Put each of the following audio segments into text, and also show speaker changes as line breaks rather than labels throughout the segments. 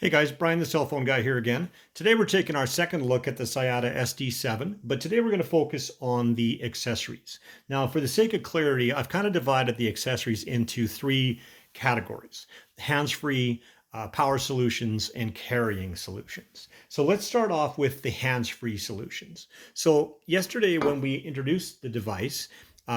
Hey guys, Brian the cell phone guy here again. Today we're taking our second look at the Siyata SD7, but today we're going to focus on the accessories. Now, for the sake of clarity, I've kind of divided the accessories into three categories: hands-free, power solutions, and carrying solutions. So let's start off with the hands-free solutions. So yesterday when we introduced the device,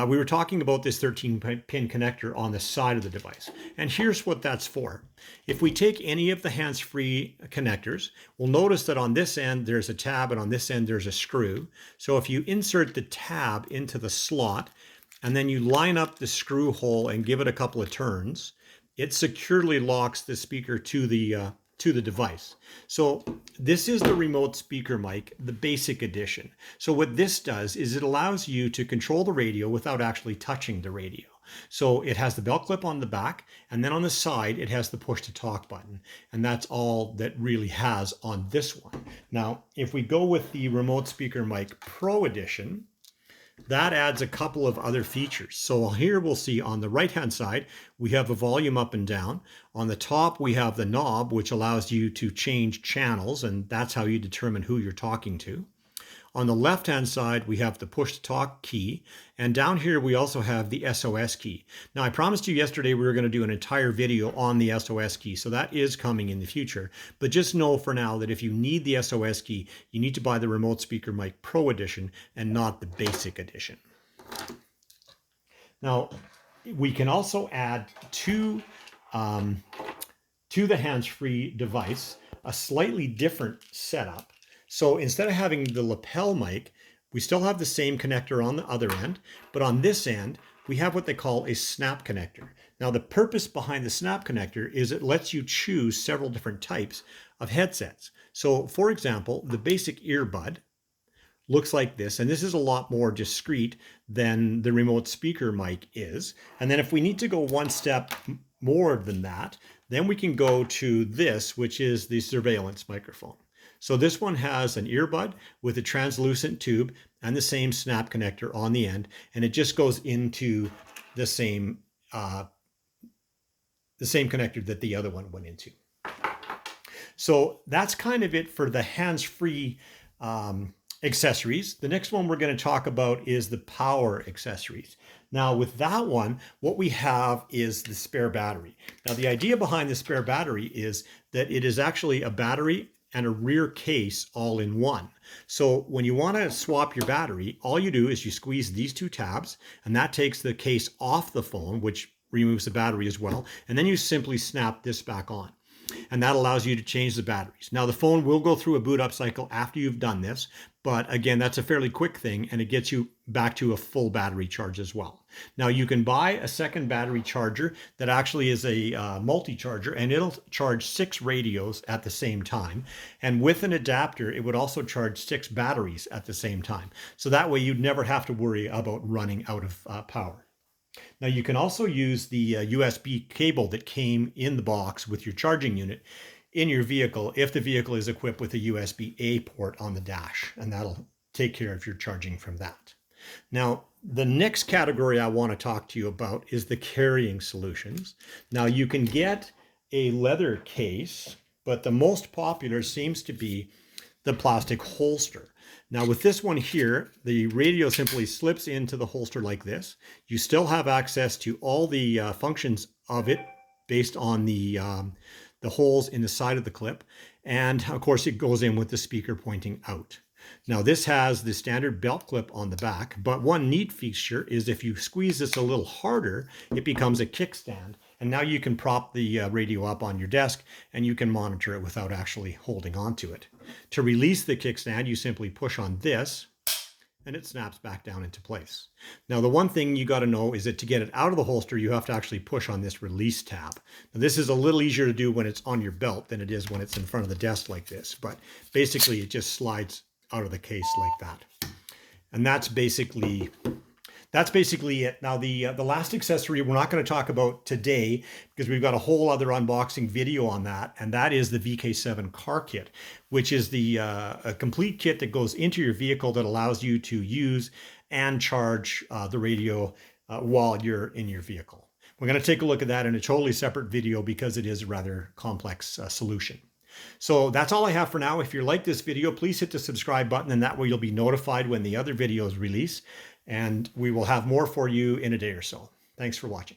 we were talking about this 13-pin connector on the side of the device. And here's what that's for. If we take any of the hands-free connectors, we'll notice that on this end there's a tab and on this end there's a screw. So if you insert the tab into the slot and then you line up the screw hole and give it a couple of turns, it securely locks the speaker to the device. So this is the remote speaker mic, the basic edition. So what this does is it allows you to control the radio without actually touching the radio. So it has the belt clip on the back, and then on the side it has the push to talk button, and that's all that really has on this one. Now if we go with the remote speaker mic Pro edition, that adds a couple of other features. So here we'll see on the right hand side, we have a volume up and down. On the top, we have the knob, which allows you to change channels, and that's how you determine who you're talking to. On the left hand side, we have the push to talk key, and down here we also have the SOS key. Now I promised you yesterday we were going to do an entire video on the SOS key, so that is coming in the future. But just know for now that if you need the SOS key, you need to buy the remote speaker mic Pro edition and not the basic edition. Now we can also add to the hands-free device a slightly different setup. So instead of having the lapel mic, we still have the same connector on the other end, but on this end, we have what they call a snap connector. Now the purpose behind the snap connector is it lets you choose several different types of headsets. So for example, the basic earbud looks like this, and this is a lot more discreet than the remote speaker mic is. And then if we need to go one step more than that, then we can go to this, which is the surveillance microphone. So this one has an earbud with a translucent tube and the same snap connector on the end, and it just goes into the same connector that the other one went into. So that's kind of it for the hands-free accessories. The next one we're going to talk about is the power accessories. Now with that one, what we have is the spare battery. Now the idea behind the spare battery is that it is actually a battery and a rear case all in one. So when you want to swap your battery, all you do is you squeeze these two tabs, and that takes the case off the phone, which removes the battery as well. And then you simply snap this back on, and that allows you to change the batteries. Now the phone will go through a boot up cycle after you've done this, but again, that's a fairly quick thing, and it gets you back to a full battery charge as well. Now you can buy a second battery charger that actually is a multi-charger, and it'll charge 6 radios at the same time. And with an adapter, it would also charge 6 batteries at the same time. So that way you'd never have to worry about running out of power. Now you can also use the USB cable that came in the box with your charging unit in your vehicle if the vehicle is equipped with a USB-A port on the dash, and that'll take care of your charging from that. Now, the next category I want to talk to you about is the carrying solutions. Now you can get a leather case, but the most popular seems to be the plastic holster. Now with this one here, the radio simply slips into the holster like this. You still have access to all the functions of it based on the holes in the side of the clip. And of course it goes in with the speaker pointing out. Now this has the standard belt clip on the back, but one neat feature is if you squeeze this a little harder, it becomes a kickstand. And now you can prop the radio up on your desk and you can monitor it without actually holding onto it. To release the kickstand, you simply push on this and it snaps back down into place. Now the one thing you got to know is that to get it out of the holster, you have to actually push on this release tab. Now this is a little easier to do when it's on your belt than it is when it's in front of the desk like this, but basically it just slides out of the case like that. And that's basically it. Now the last accessory we're not going to talk about today because we've got a whole other unboxing video on that, and that is the VK7 car kit, which is the a complete kit that goes into your vehicle that allows you to use and charge the radio while you're in your vehicle. We're going to take a look at that in a totally separate video because it is a rather complex solution. So that's all I have for now. If you like this video, please hit the subscribe button, and that way you'll be notified when the other videos release. And we will have more for you in a day or so. Thanks for watching.